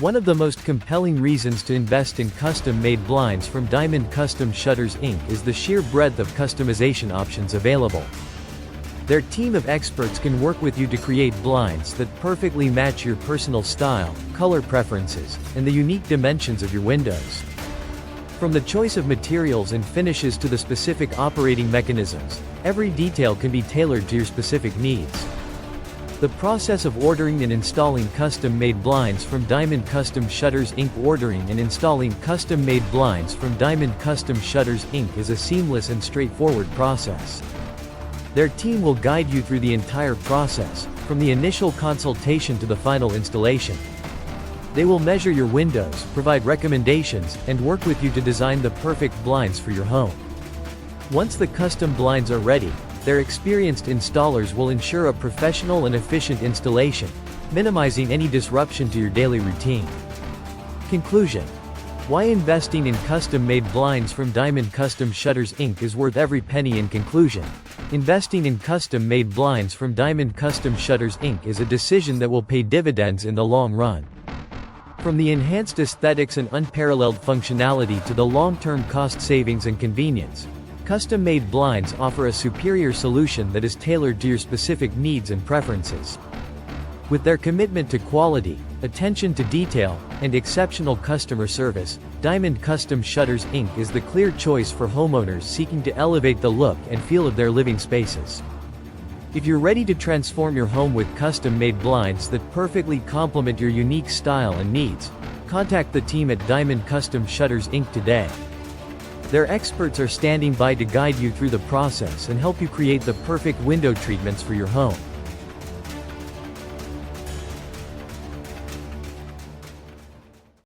One of the most compelling reasons to invest in custom-made blinds from Diamond Custom Shutters Inc. is the sheer breadth of customization options available. Their team of experts can work with you to create blinds that perfectly match your personal style, color preferences, and the unique dimensions of your windows. From the choice of materials and finishes to the specific operating mechanisms, every detail can be tailored to your specific needs. The process of ordering and installing custom-made blinds from Diamond Custom Shutters Inc. Ordering and installing custom-made blinds from Diamond Custom Shutters Inc. is a seamless and straightforward process. Their team will guide you through the entire process, from the initial consultation to the final installation. They will measure your windows, provide recommendations, and work with you to design the perfect blinds for your home. Once the custom blinds are ready, their experienced installers will ensure a professional and efficient installation, minimizing any disruption to your daily routine. Conclusion: why investing in custom-made blinds from Diamond Custom Shutters Inc. is worth every penny. In conclusion, investing in custom-made blinds from Diamond Custom Shutters Inc. is a decision that will pay dividends in the long run. From the enhanced aesthetics and unparalleled functionality to the long-term cost savings and convenience, custom-made blinds offer a superior solution that is tailored to your specific needs and preferences. With their commitment to quality, attention to detail, and exceptional customer service, Diamond Custom Shutters Inc. is the clear choice for homeowners seeking to elevate the look and feel of their living spaces. If you're ready to transform your home with custom-made blinds that perfectly complement your unique style and needs, contact the team at Diamond Custom Shutters Inc. today. Their experts are standing by to guide you through the process and help you create the perfect window treatments for your home.